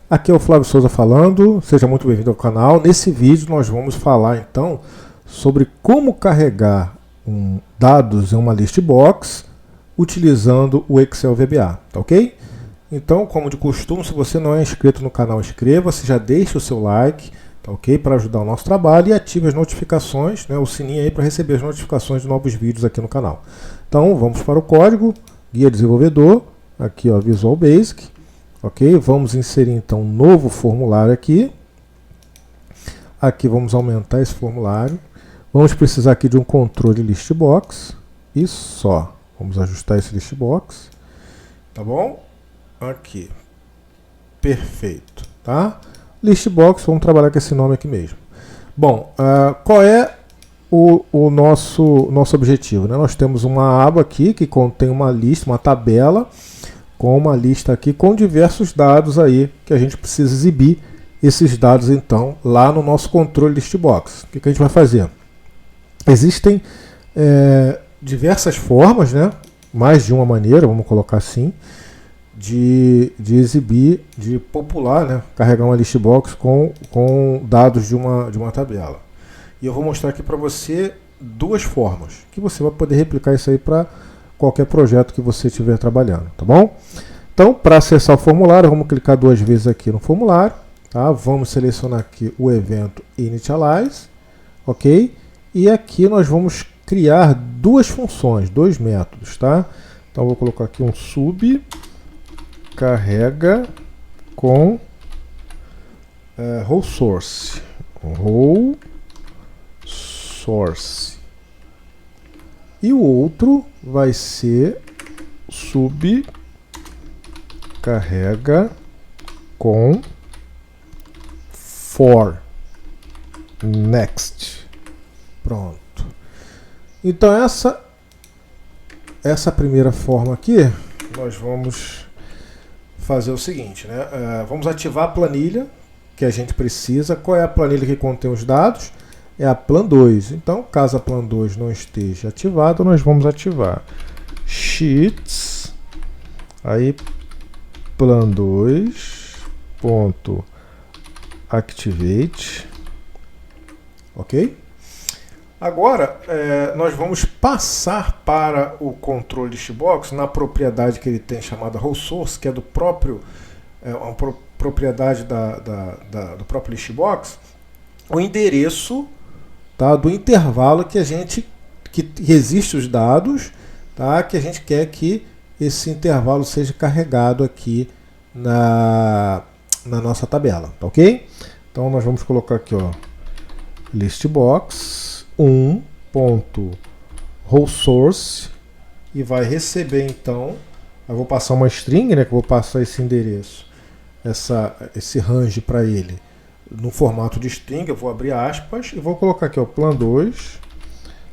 Aqui é o Flávio Souza falando, seja muito bem-vindo ao canal. Nesse vídeo nós vamos falar então sobre como carregar dados em uma list box utilizando o Excel VBA, tá ok? Então, como de costume, se você não é inscrito no canal, inscreva-se, já deixe o seu like, tá ok? Para ajudar o nosso trabalho e ative as notificações, né, o sininho aí para receber as notificações de novos vídeos aqui no canal. Então, vamos para o código, guia desenvolvedor, aqui ó, Visual Basic, ok? Vamos inserir então um novo formulário aqui. Aqui vamos aumentar esse formulário. Vamos precisar aqui de um controle list box e só. Vamos ajustar esse list box, tá bom? Aqui, perfeito, tá? List box, vamos trabalhar com esse nome aqui mesmo. Bom, qual é o nosso objetivo, né? Nós temos uma aba aqui que contém uma lista, uma tabela, com uma lista aqui com diversos dados aí que a gente precisa exibir esses dados então lá no nosso controle list box. O que a gente vai fazer? Existem diversas formas, né? Mais de uma maneira, vamos colocar assim, de exibir, de popular, né? Carregar uma list box com dados de uma tabela. E eu vou mostrar aqui para você duas formas, que você vai poder replicar isso aí para qualquer projeto que você estiver trabalhando, tá bom? Então, para acessar o formulário, vamos clicar duas vezes aqui no formulário, tá? Vamos selecionar aqui o evento Initialize, ok? E aqui nós vamos criar duas funções, dois métodos, tá? Então, eu vou colocar aqui um sub carrega com role source, e o outro vai ser sub carrega com for next. Pronto. Então essa primeira forma aqui nós vamos fazer o seguinte, né? Vamos ativar a planilha que a gente precisa. Qual é a planilha que contém os dados? É a Plan 2. Então, caso a Plan 2 não esteja ativada, nós vamos ativar Sheets, aí Plan 2.activate, ok? Agora, nós vamos passar para o controle list box na propriedade que ele tem chamada role source, que é do próprio, uma propriedade do próprio list box, o endereço, tá, do intervalo que existe os dados, tá, que a gente quer que esse intervalo seja carregado aqui na nossa tabela, tá ok? Então nós vamos colocar aqui ó, list box 1.roleSource e vai receber então, eu vou passar uma string, né, que eu vou passar esse endereço, esse range para ele no formato de string, eu vou abrir aspas e vou colocar aqui o plan 2,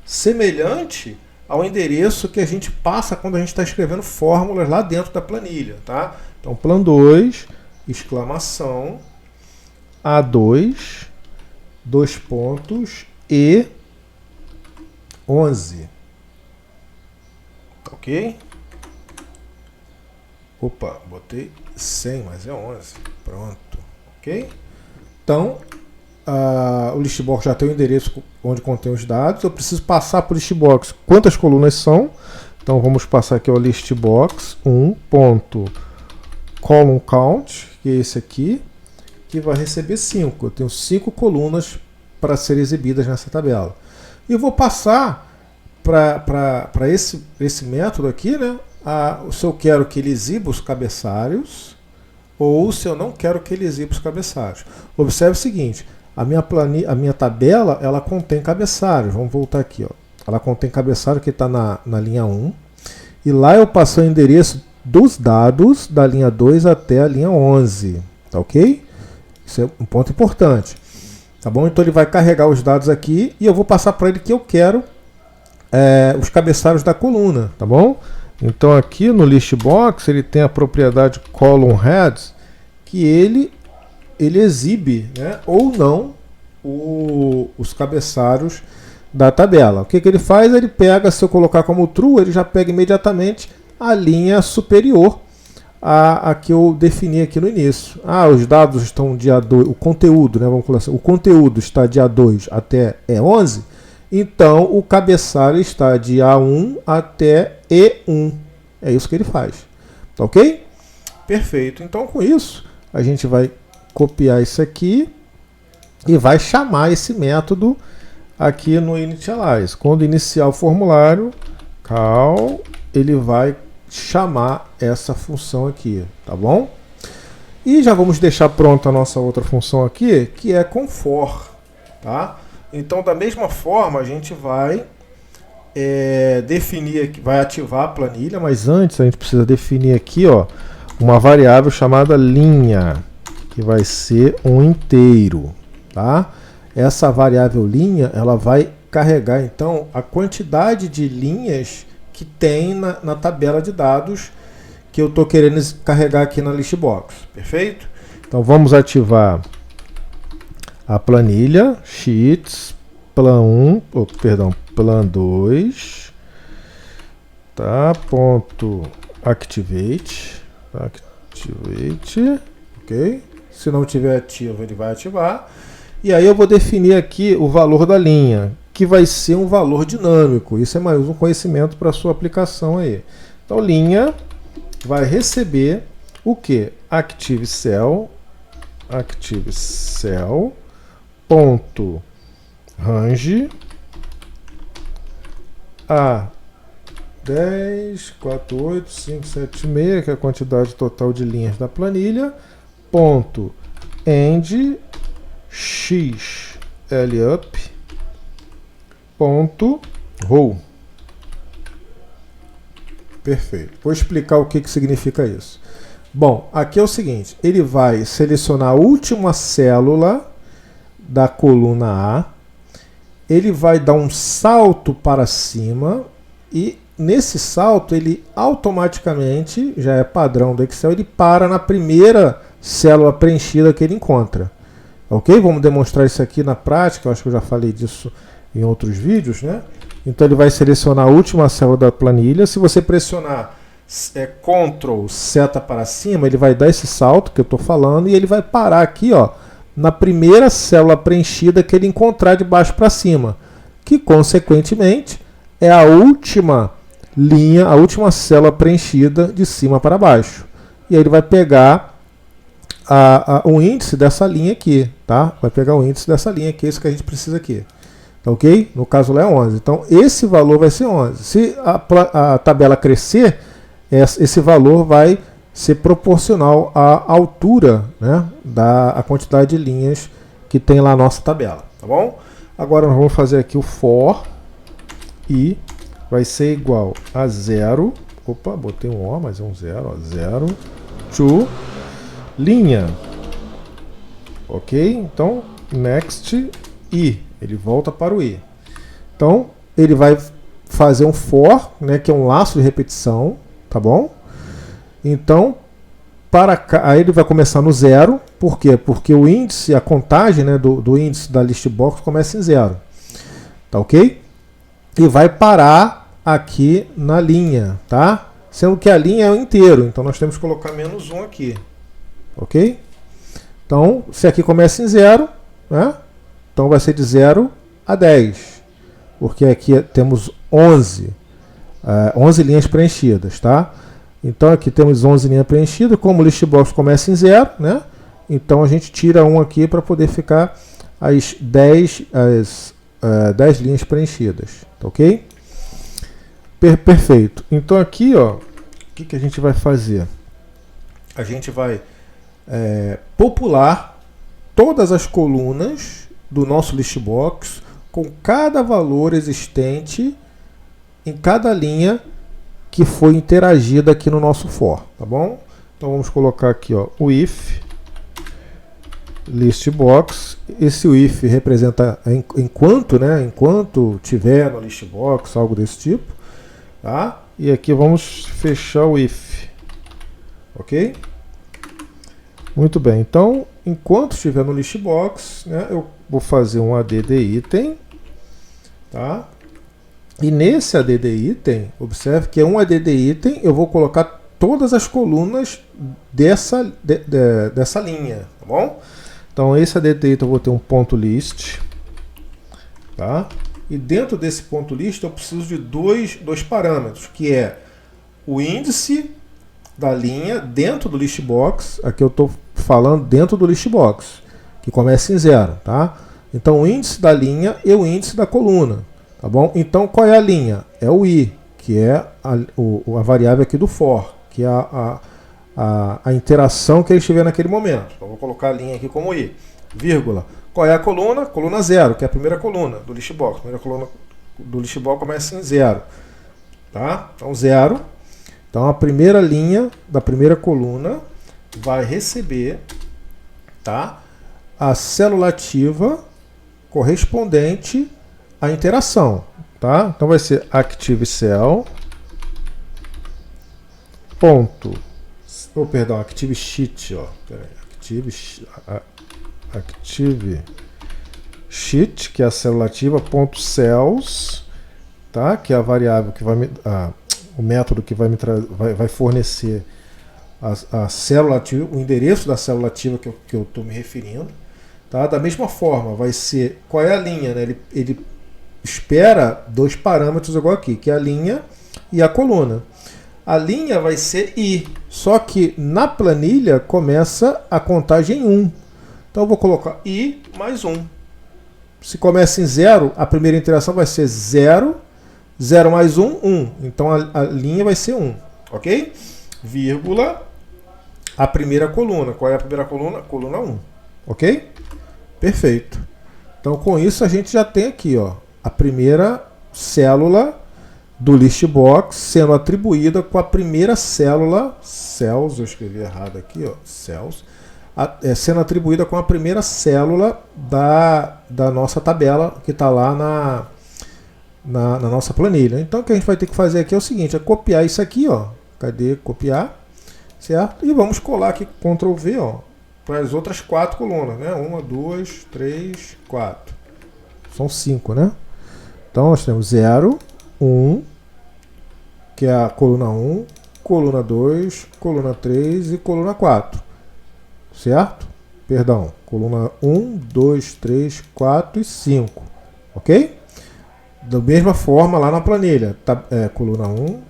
semelhante ao endereço que a gente passa quando a gente está escrevendo fórmulas lá dentro da planilha, tá? Então plan 2, exclamação, A2, dois pontos e 11, ok? Opa, botei 100, mas é 11, pronto, ok? Então, o listbox já tem o endereço onde contém os dados. Eu preciso passar para o listbox quantas colunas são. Então, vamos passar aqui o listbox 1.columnCount, que é esse aqui, que vai receber 5. Eu tenho 5 colunas para serem exibidas nessa tabela. E eu vou passar para esse método aqui, né, se eu quero que ele exiba os cabeçalhos ou se eu não quero que ele exiba os cabeçalhos. Observe o seguinte, a minha tabela ela contém cabeçalhos. Vamos voltar aqui. Ó. Ela contém cabeçalho que está na linha 1. E lá eu passei o endereço dos dados da linha 2 até a linha 11. Tá ok? Isso é um ponto importante. Tá bom? Então ele vai carregar os dados aqui e eu vou passar para ele que eu quero os cabeçalhos da coluna. Tá bom? Então aqui no listbox ele tem a propriedade columnHeads, que ele exibe, né, ou não os cabeçalhos da tabela. O que ele faz? Ele pega, se eu colocar como true, ele já pega imediatamente a linha superior a que eu defini aqui no início. Os dados estão dia 2, o conteúdo, né, vamos colocar assim, o conteúdo está dia 2 até E11, então o cabeçalho está de A1 até E1. É isso que ele faz. Tá ok? Perfeito. Então com isso, a gente vai copiar isso aqui e vai chamar esse método aqui no initialize. Quando iniciar o formulário, cal, ele vai chamar essa função aqui, tá bom? E já vamos deixar pronta a nossa outra função aqui, que é com for, tá? Então, da mesma forma, a gente vai definir aqui, vai ativar a planilha, mas antes a gente precisa definir aqui, ó, uma variável chamada linha, que vai ser um inteiro, tá? Essa variável linha, ela vai carregar, então, a quantidade de linhas que tem na tabela de dados que eu estou querendo carregar aqui na listbox, perfeito? Então vamos ativar a planilha sheets plan 1, plan 2, tá? Ponto activate, ok? Se não tiver ativo, ele vai ativar. E aí eu vou definir aqui o valor da linha, que vai ser um valor dinâmico. Isso é mais um conhecimento para a sua aplicação aí. Então, linha vai receber o que? Active cell, ponto range a 10, 4, 8, 5, 7, 6, que é a quantidade total de linhas da planilha, ponto end x lup ponto row. Perfeito. Vou explicar o que significa isso. Bom, aqui é o seguinte, ele vai selecionar a última célula da coluna A, ele vai dar um salto para cima e nesse salto ele automaticamente, já é padrão do Excel, ele para na primeira célula preenchida que ele encontra. Ok? Vamos demonstrar isso aqui na prática, eu acho que eu já falei disso em outros vídeos, né? Então ele vai selecionar a última célula da planilha. Se você pressionar Ctrl seta para cima, ele vai dar esse salto que eu estou falando e ele vai parar aqui, ó, na primeira célula preenchida que ele encontrar de baixo para cima, que consequentemente é a última linha, a última célula preenchida de cima para baixo. E aí ele vai pegar o índice dessa linha aqui, tá? Vai pegar o índice dessa linha aqui, isso que a gente precisa aqui. Tá ok? No caso lá é 11. Então, esse valor vai ser 11. Se a tabela crescer, esse valor vai ser proporcional à altura, né, da quantidade de linhas que tem lá na nossa tabela. Tá bom? Agora nós vamos fazer aqui o for e vai ser igual a 0. Opa, botei um O, mas é um 0. 0 to linha. Ok? Então, next i. Ele volta para o i. Então, ele vai fazer um for, né, que é um laço de repetição, tá bom? Então, para cá, aí ele vai começar no 0. Por quê? Porque o índice, a contagem, né, do índice da listbox começa em 0. Tá ok? E vai parar aqui na linha, tá? Sendo que a linha é o inteiro, então nós temos que colocar menos 1 aqui. Ok? Então, se aqui começa em 0, né? Então vai ser de 0 a 10, porque aqui temos 11 linhas preenchidas, tá? Então aqui temos 11 linhas preenchidas, como o listbox começa em 0, né? Então a gente tira 1 aqui para poder ficar as 10 linhas preenchidas, tá ok? Perfeito. Então aqui, ó, o que a gente vai fazer? A gente vai popular todas as colunas do nosso listbox com cada valor existente em cada linha que foi interagida aqui no nosso for, tá bom? Então vamos colocar aqui, ó, o if listbox. Esse if representa enquanto, né? Enquanto tiver no listbox, algo desse tipo, tá? E aqui vamos fechar o if, ok? Muito bem. Então, enquanto estiver no listbox, né, eu vou fazer um add item, tá? E nesse add item, observe que é um add item, eu vou colocar todas as colunas dessa linha, tá bom? Então esse AD data eu vou ter um ponto list, tá? E dentro desse ponto list eu preciso de dois parâmetros, que é o índice da linha dentro do list box. Aqui eu estou falando dentro do list box, que começa em 0, tá? Então o índice da linha e o índice da coluna, tá bom? Então qual é a linha? É o i, que é a variável aqui do for, que é a interação que ele estiver naquele momento. Então vou colocar a linha aqui como i, vírgula. Qual é a coluna? Coluna 0, que é a primeira coluna do list box. A primeira coluna do list box começa em 0, tá? Então 0. Então a primeira linha da primeira coluna vai receber, tá, a célula ativa correspondente à interação, tá? Então vai ser active cell ponto, active sheet, ó, active sheet, que é a célula ativa, ponto cells, tá? Que é a variável que o método que vai fornecer a célula ativa, o endereço da célula ativa que eu estou me referindo, tá? Da mesma forma, vai ser qual é a linha, né? Ele espera dois parâmetros igual aqui, que é a linha e a coluna. A linha vai ser i, só que na planilha começa a contagem 1. Então eu vou colocar i mais 1. Se começa em 0, a primeira interação vai ser 0, 0 mais 1, 1. Então a linha vai ser 1, ok? Vírgula, a primeira coluna. Qual é a primeira coluna? Coluna 1, ok? Perfeito. Então com isso a gente já tem aqui, ó, a primeira célula do list box sendo atribuída com a primeira célula, cells, eu escrevi errado aqui, ó, cells, sendo atribuída com a primeira célula da nossa tabela que está lá na nossa planilha. Então o que a gente vai ter que fazer aqui é o seguinte, é copiar isso aqui, ó, cadê copiar, certo? E vamos colar aqui Ctrl V, ó, para as outras 4 colunas, né? 1, 2, 3, 4. São 5, né? Então nós temos 0, 1, que é a coluna 1, coluna 2, coluna 3 e coluna 4. Certo? Perdão, coluna 1, 2, 3, 4 e 5. Ok? Da mesma forma lá na planilha, coluna 1,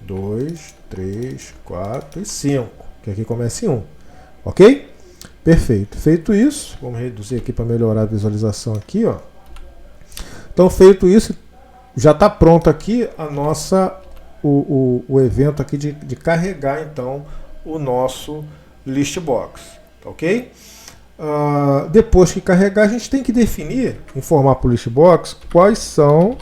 2, 3, 4 e 5, que aqui começa em 1. Ok? Perfeito. Feito isso, vamos reduzir aqui para melhorar a visualização aqui, ó. Então, feito isso, já está pronto aqui a nossa, o evento aqui de carregar, então, o nosso list box. Tá ok? Depois que carregar, a gente tem que definir, informar para o list box, quais são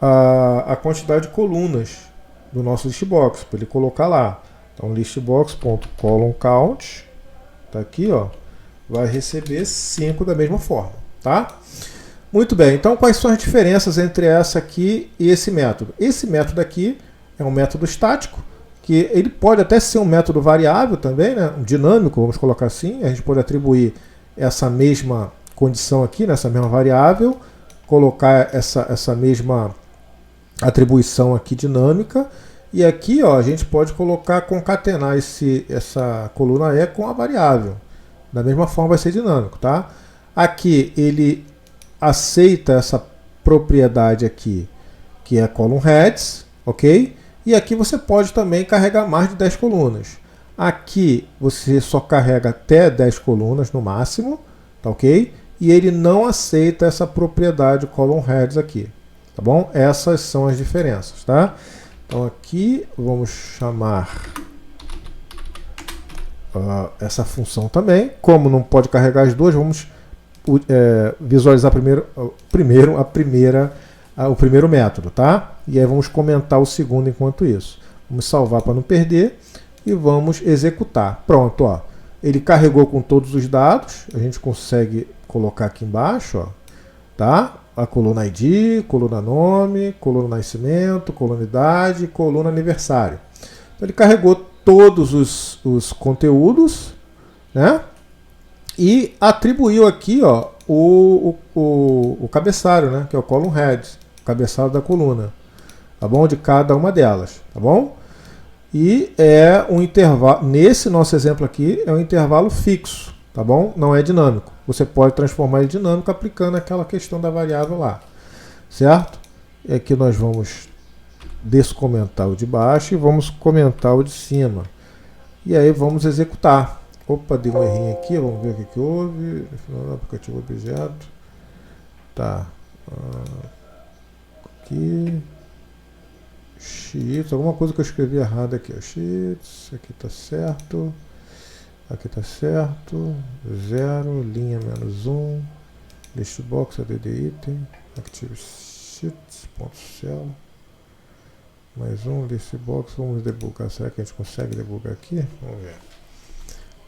a quantidade de colunas do nosso list box, para ele colocar lá. Então, listbox.columnCount, tá aqui, ó, vai receber 5 da mesma forma, tá? Muito bem, então quais são as diferenças entre essa aqui e esse método? Esse método aqui é um método estático, que ele pode até ser um método variável também, né? Um dinâmico, vamos colocar assim. A gente pode atribuir essa mesma condição aqui, nessa mesma variável, colocar essa mesma atribuição aqui dinâmica, e aqui, ó, a gente pode colocar, concatenar essa coluna E com a variável. Da mesma forma vai ser dinâmico, tá? Aqui ele aceita essa propriedade aqui, que é column heads, ok? E aqui você pode também carregar mais de 10 colunas. Aqui você só carrega até 10 colunas no máximo, tá ok? E ele não aceita essa propriedade column heads aqui, tá bom? Essas são as diferenças, tá? Então aqui vamos chamar essa função também. Como não pode carregar as duas, vamos visualizar o primeiro método, tá? E aí vamos comentar o segundo enquanto isso. Vamos salvar para não perder e vamos executar. Pronto, ó. Ele carregou com todos os dados. A gente consegue colocar aqui embaixo, ó, tá? A coluna ID, coluna nome, coluna nascimento, coluna idade, coluna aniversário. Então ele carregou todos os conteúdos, né? E atribuiu aqui, ó, o cabeçalho, né, que é o column head, o cabeçalho da coluna, tá bom? De cada uma delas, tá bom? e é um intervalo, nesse nosso exemplo aqui, é um intervalo fixo, tá bom? Não é dinâmico. Você pode transformar ele dinâmico aplicando aquela questão da variável lá, certo? E aqui nós vamos descomentar o de baixo e vamos comentar o de cima. E aí vamos executar. Opa, dei um errinho aqui, vamos ver o que houve. Aplicativo objeto. Tá. Aqui. Sheets, alguma coisa que eu escrevi errado aqui. Sheets, aqui tá certo. Aqui tá certo. 0, linha -1. List box, add item. Active sheets, .cell. Mais um list box, vamos debugar. Será que a gente consegue debugar aqui? Vamos ver.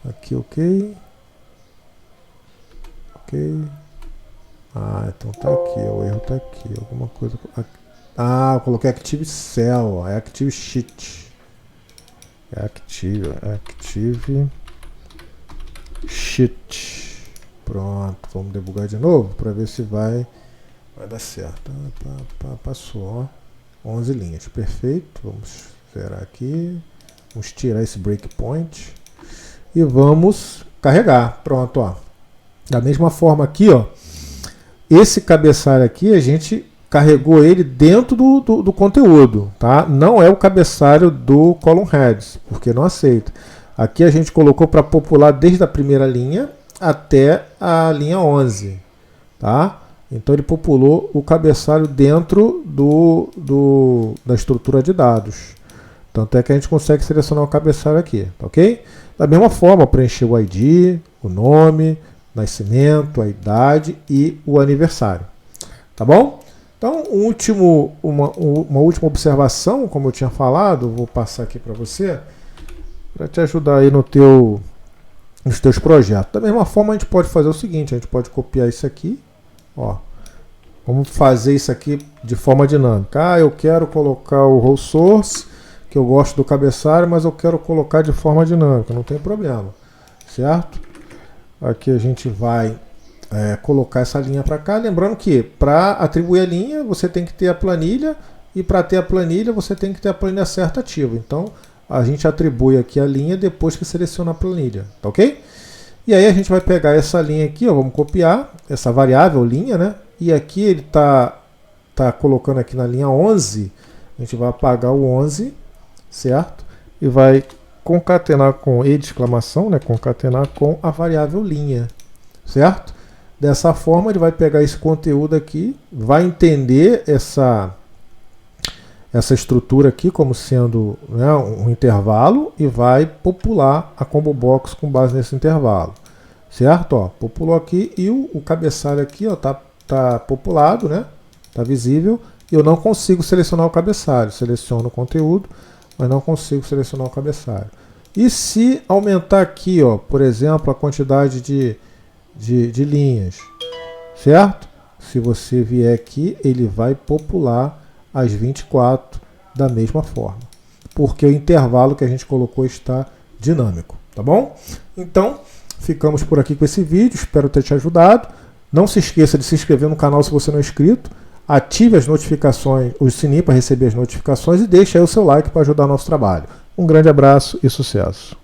Aqui, ok. Ok. Ah, então tá aqui, o erro tá aqui. Alguma coisa. Ah, eu coloquei Active Cell, é Active Sheet. É Active Sheet. Pronto, vamos debugar de novo para ver se vai dar certo. Passou, ó. 11 linhas, perfeito. Vamos zerar aqui. Vamos tirar esse breakpoint e vamos carregar. Pronto, ó. Da mesma forma aqui, ó. Esse cabeçalho aqui a gente carregou ele dentro do conteúdo, tá? Não é o cabeçalho do column heads, porque não aceita. Aqui a gente colocou para popular desde a primeira linha até a linha 11, tá? Então ele populou o cabeçalho dentro da estrutura de dados. Tanto é que a gente consegue selecionar o cabeçalho aqui, tá ok? Da mesma forma, preencher o ID, o nome, nascimento, a idade e o aniversário. Tá bom? Então, uma última observação, como eu tinha falado, vou passar aqui para você, para te ajudar aí nos teus projetos. Da mesma forma, a gente pode fazer o seguinte, a gente pode copiar isso aqui, ó. Vamos fazer isso aqui de forma dinâmica. Ah, eu quero colocar o role source, que eu gosto do cabeçalho, mas eu quero colocar de forma dinâmica, não tem problema, certo? Aqui a gente vai colocar essa linha para cá, lembrando que para atribuir a linha você tem que ter a planilha, e para ter a planilha você tem que ter a planilha certa ativa. Então a gente atribui aqui a linha depois que seleciona a planilha, tá ok? E aí a gente vai pegar essa linha aqui, ó, vamos copiar essa variável linha, né? E aqui ele tá colocando aqui na linha 11, a gente vai apagar o 11, certo? E vai concatenar com E de exclamação, né? Concatenar com a variável linha, certo? Dessa forma ele vai pegar esse conteúdo aqui, vai entender essa estrutura aqui como sendo, né, um intervalo e vai popular a combo box com base nesse intervalo, certo? Ó, populou aqui e o cabeçalho aqui, ó, tá populado, né? Tá visível. E eu não consigo selecionar o cabeçalho. Seleciono o conteúdo, mas não consigo selecionar o cabeçalho. E se aumentar aqui, ó, por exemplo, a quantidade de linhas, certo? Se você vier aqui, ele vai popular as 24 da mesma forma, porque o intervalo que a gente colocou está dinâmico, tá bom? Então, ficamos por aqui com esse vídeo, espero ter te ajudado. Não se esqueça de se inscrever no canal se você não é inscrito, ative as notificações, o sininho para receber as notificações e deixe aí o seu like para ajudar o nosso trabalho. Um grande abraço e sucesso!